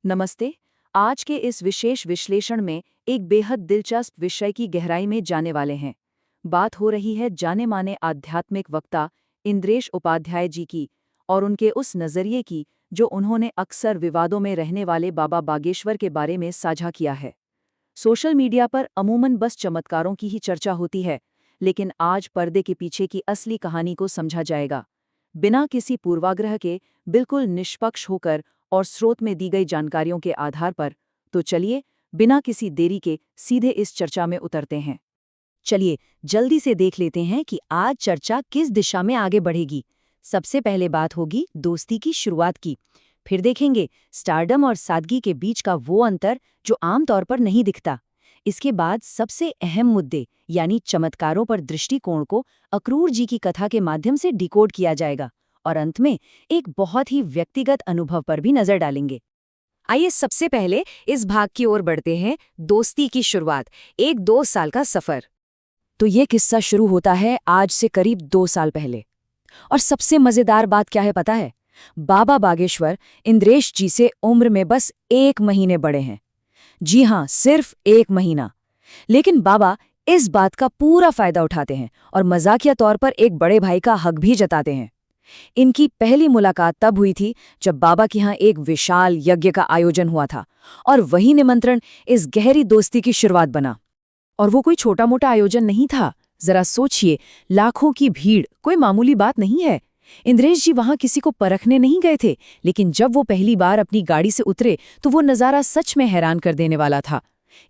नमस्ते। आज के इस विशेष विश्लेषण में एक बेहद दिलचस्प विषय की गहराई में जाने वाले हैं। बात हो रही है जाने माने आध्यात्मिक वक्ता इंद्रेश उपाध्याय जी की और उनके उस नज़रिए की जो उन्होंने अक्सर विवादों में रहने वाले बाबा बागेश्वर के बारे में साझा किया है। सोशल मीडिया पर अमूमन बस चमत्कारों की ही चर्चा होती है, लेकिन आज पर्दे के पीछे की असली कहानी को समझा जाएगा, बिना किसी पूर्वाग्रह के, बिल्कुल निष्पक्ष होकर और स्रोत में दी गई जानकारियों के आधार पर। तो चलिए, बिना किसी देरी के सीधे इस चर्चा में उतरते हैं। चलिए जल्दी से देख लेते हैं कि आज चर्चा किस दिशा में आगे बढ़ेगी। सबसे पहले बात होगी दोस्ती की शुरुआत की। फिर देखेंगे स्टारडम और सादगी के बीच का वो अंतर जो आमतौर पर नहीं दिखता। इसके बाद सबसे अहम मुद्दे यानी चमत्कारों पर दृष्टिकोण को अक्रूर जी की कथा के माध्यम से डिकोड किया जाएगा। और अंत में एक बहुत ही व्यक्तिगत अनुभव पर भी नजर डालेंगे। आइए सबसे पहले इस भाग की ओर बढ़ते हैं, दोस्ती की शुरुआत, एक 2 साल का सफर। तो ये किस्सा शुरू होता है आज से करीब 2 साल पहले। और सबसे मजेदार बात क्या है पता है? बाबा बागेश्वर इंद्रेश जी से उम्र में बस 1 महीने बड़े हैं। जी हाँ, सिर्फ 1 महीना। लेकिन बाबा इस बात का पूरा फायदा उठाते हैं और मजाकिया तौर पर एक बड़े भाई का हक भी जताते हैं। इनकी पहली मुलाकात तब हुई थी जब बाबा के यहाँ एक विशाल यज्ञ का आयोजन हुआ था, और वही निमंत्रण इस गहरी दोस्ती की शुरुआत बना। और वो कोई छोटा मोटा आयोजन नहीं था। जरा सोचिए, लाखों की भीड़ कोई मामूली बात नहीं है। इंद्रेश जी वहां किसी को परखने नहीं गए थे, लेकिन जब वो पहली बार अपनी गाड़ी से उतरे तो वो नज़ारा सच में हैरान कर देने वाला था।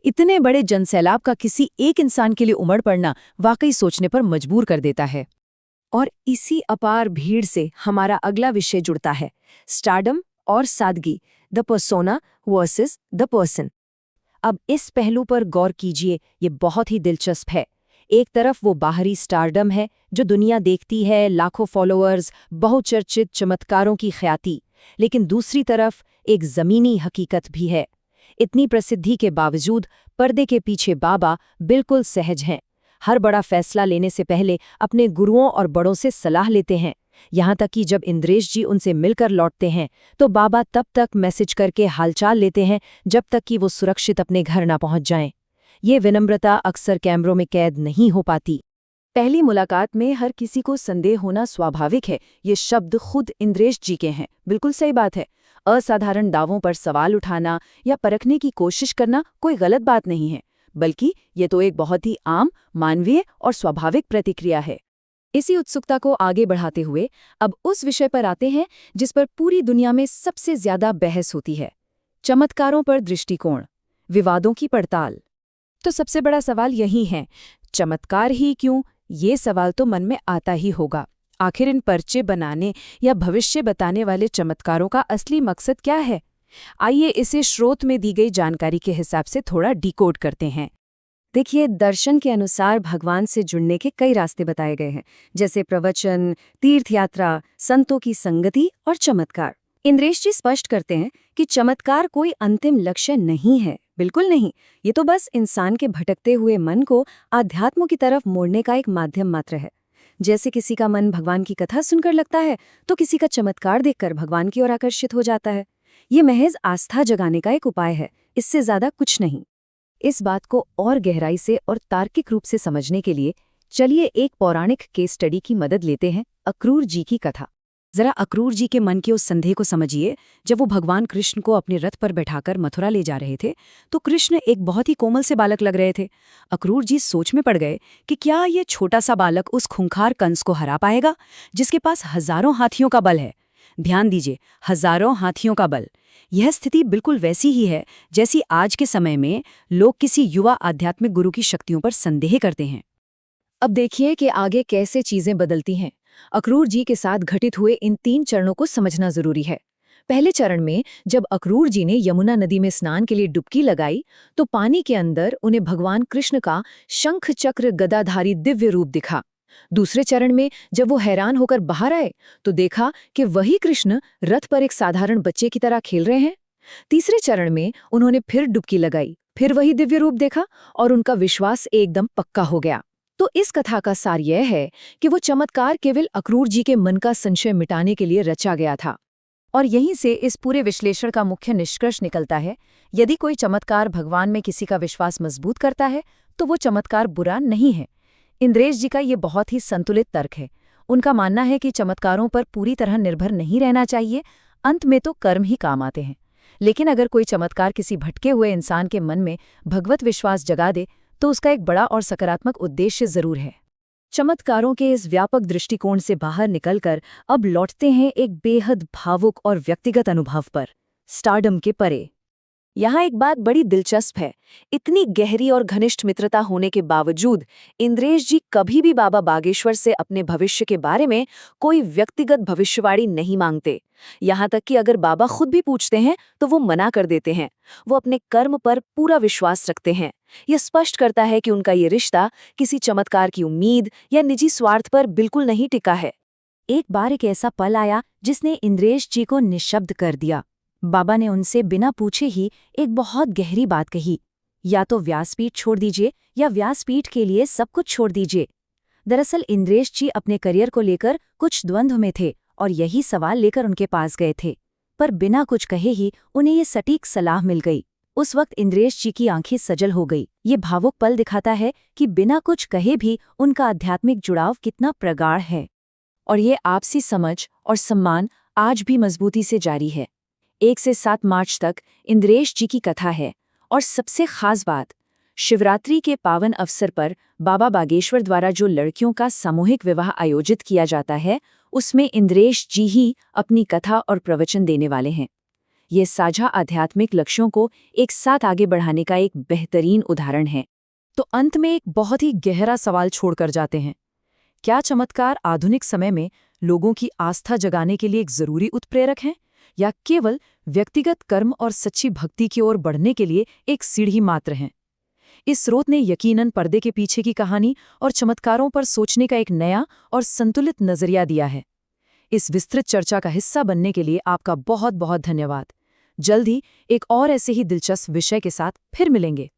इतने बड़े जनसैलाब का किसी एक इंसान के लिए उमड़ पड़ना वाकई सोचने पर मजबूर कर देता है। और इसी अपार भीड़ से हमारा अगला विषय जुड़ता है, स्टारडम और सादगी, the persona versus the person. अब इस पहलू पर गौर कीजिए, ये बहुत ही दिलचस्प है। एक तरफ वो बाहरी स्टारडम है जो दुनिया देखती है, लाखों फॉलोअर्स, बहुचर्चित चमत्कारों की ख्याति। लेकिन दूसरी तरफ एक ज़मीनी हकीकत भी है। इतनी प्रसिद्धि के बावजूद पर्दे के पीछे बाबा बिल्कुल सहज हैं। हर बड़ा फैसला लेने से पहले अपने गुरुओं और बड़ों से सलाह लेते हैं। यहाँ तक कि जब इंद्रेश जी उनसे मिलकर लौटते हैं तो बाबा तब तक मैसेज करके हालचाल लेते हैं जब तक कि वो सुरक्षित अपने घर ना पहुंच जाएं। ये विनम्रता अक्सर कैमरों में कैद नहीं हो पाती। पहली मुलाकात में हर किसी को संदेह होना स्वाभाविक है। ये शब्द खुद इंद्रेश जी के हैं, बिल्कुल सही बात है। असाधारण दावों पर सवाल उठाना या परखने की कोशिश करना कोई गलत बात नहीं है, बल्कि ये तो एक बहुत ही आम, मानवीय और स्वाभाविक प्रतिक्रिया है। इसी उत्सुकता को आगे बढ़ाते हुए अब उस विषय पर आते हैं जिस पर पूरी दुनिया में सबसे ज्यादा बहस होती है, चमत्कारों पर दृष्टिकोण, विवादों की पड़ताल। तो सबसे बड़ा सवाल यही है, चमत्कार ही क्यों? ये सवाल तो मन में आता ही होगा। आखिर इन पर्चे बनाने या भविष्य बताने वाले चमत्कारों का असली मकसद क्या है? आइए इसे स्रोत में दी गई जानकारी के हिसाब से थोड़ा डिकोड करते हैं। देखिए, दर्शन के अनुसार भगवान से जुड़ने के कई रास्ते बताए गए हैं, जैसे प्रवचन, तीर्थयात्रा, संतों की संगति और चमत्कार। इंद्रेश जी स्पष्ट करते हैं कि चमत्कार कोई अंतिम लक्ष्य नहीं है, बिल्कुल नहीं। ये तो बस इंसान के भटकते हुए मन को आध्यात्म की तरफ मोड़ने का एक माध्यम मात्र है। जैसे किसी का मन भगवान की कथा सुनकर लगता है तो किसी का चमत्कार देखकर भगवान की ओर आकर्षित हो जाता है। ये महज आस्था जगाने का एक उपाय है, इससे ज्यादा कुछ नहीं। इस बात को और गहराई से और तार्किक रूप से समझने के लिए चलिए एक पौराणिक केस स्टडी की मदद लेते हैं, अक्रूर जी की कथा। जरा अक्रूर जी के मन के उस संदेह को समझिए। जब वो भगवान कृष्ण को अपने रथ पर बैठाकर मथुरा ले जा रहे थे तो कृष्ण एक बहुत ही कोमल से बालक लग रहे थे। अक्रूर जी सोच में पड़ गए कि क्या ये छोटा सा बालक उस खूंखार कंस को हरा पाएगा जिसके पास हजारों हाथियों का बल है। ध्यान दीजिए, हजारों हाथियों का बल। यह स्थिति बिल्कुल वैसी ही है जैसी आज के समय में लोग किसी युवा आध्यात्मिक गुरु की शक्तियों पर संदेह करते हैं। अब देखिए कि आगे कैसे चीजें बदलती हैं। अक्रूर जी के साथ घटित हुए इन 3 चरणों को समझना जरूरी है। पहले चरण में जब अक्रूर जी ने यमुना नदी में स्नान के लिए डुबकी लगाई तो पानी के अंदर उन्हें भगवान कृष्ण का शंख चक्र गदाधारी दिव्य रूप दिखा। दूसरे चरण में जब वो हैरान होकर बाहर आए तो देखा कि वही कृष्ण रथ पर एक साधारण बच्चे की तरह खेल रहे हैं। तीसरे चरण में उन्होंने फिर डुबकी लगाई, फिर वही दिव्य रूप देखा और उनका विश्वास एकदम पक्का हो गया। तो इस कथा का सार यह है कि वो चमत्कार केवल अक्रूर जी के मन का संशय मिटाने के लिए रचा गया था। और यहीं से इस पूरे विश्लेषण का मुख्य निष्कर्ष निकलता है, यदि कोई चमत्कार भगवान में किसी का विश्वास मजबूत करता है तो वो चमत्कार बुरा नहीं है। इंद्रेश जी का ये बहुत ही संतुलित तर्क है। उनका मानना है कि चमत्कारों पर पूरी तरह निर्भर नहीं रहना चाहिए, अंत में तो कर्म ही काम आते हैं। लेकिन अगर कोई चमत्कार किसी भटके हुए इंसान के मन में भगवत विश्वास जगा दे तो उसका एक बड़ा और सकारात्मक उद्देश्य जरूर है। चमत्कारों के इस व्यापक दृष्टिकोण से बाहर निकलकर अब लौटते हैं एक बेहद भावुक और व्यक्तिगत अनुभव पर, स्टारडम के परे। यहाँ एक बात बड़ी दिलचस्प है। इतनी गहरी और घनिष्ठ मित्रता होने के बावजूद इंद्रेश जी कभी भी बाबा बागेश्वर से अपने भविष्य के बारे में कोई व्यक्तिगत भविष्यवाणी नहीं मांगते। यहाँ तक कि अगर बाबा खुद भी पूछते हैं तो वो मना कर देते हैं। वो अपने कर्म पर पूरा विश्वास रखते हैं। ये स्पष्ट करता है कि उनका ये रिश्ता किसी चमत्कार की उम्मीद या निजी स्वार्थ पर बिल्कुल नहीं टिका है। एक बार एक ऐसा पल आया जिसने इंद्रेश जी को निशब्द कर दिया। बाबा ने उनसे बिना पूछे ही एक बहुत गहरी बात कही, या तो व्यासपीठ छोड़ दीजिए या व्यासपीठ के लिए सब कुछ छोड़ दीजिए। दरअसल इंद्रेश जी अपने करियर को लेकर कुछ द्वंद्व में थे और यही सवाल लेकर उनके पास गए थे, पर बिना कुछ कहे ही उन्हें ये सटीक सलाह मिल गई। उस वक्त इंद्रेश जी की आंखें सजल हो गई। ये भावुक पल दिखाता है कि बिना कुछ कहे भी उनका आध्यात्मिक जुड़ाव कितना प्रगाढ़ है। और ये आपसी समझ और सम्मान आज भी मजबूती से जारी है। 1 से 7 मार्च तक इंद्रेश जी की कथा है। और सबसे खास बात, शिवरात्रि के पावन अवसर पर बाबा बागेश्वर द्वारा जो लड़कियों का सामूहिक विवाह आयोजित किया जाता है, उसमें इंद्रेश जी ही अपनी कथा और प्रवचन देने वाले हैं। ये साझा आध्यात्मिक लक्ष्यों को एक साथ आगे बढ़ाने का एक बेहतरीन उदाहरण है। तो अंत में एक बहुत ही गहरा सवाल छोड़कर जाते हैं। क्या चमत्कार आधुनिक समय में लोगों की आस्था जगाने के लिए एक जरूरी उत्प्रेरक हैं, या केवल व्यक्तिगत कर्म और सच्ची भक्ति की ओर बढ़ने के लिए एक सीढ़ी मात्र हैं? इस स्रोत ने यकीनन पर्दे के पीछे की कहानी और चमत्कारों पर सोचने का एक नया और संतुलित नजरिया दिया है। इस विस्तृत चर्चा का हिस्सा बनने के लिए आपका बहुत बहुत धन्यवाद। जल्द ही एक और ऐसे ही दिलचस्प विषय के साथ फिर मिलेंगे।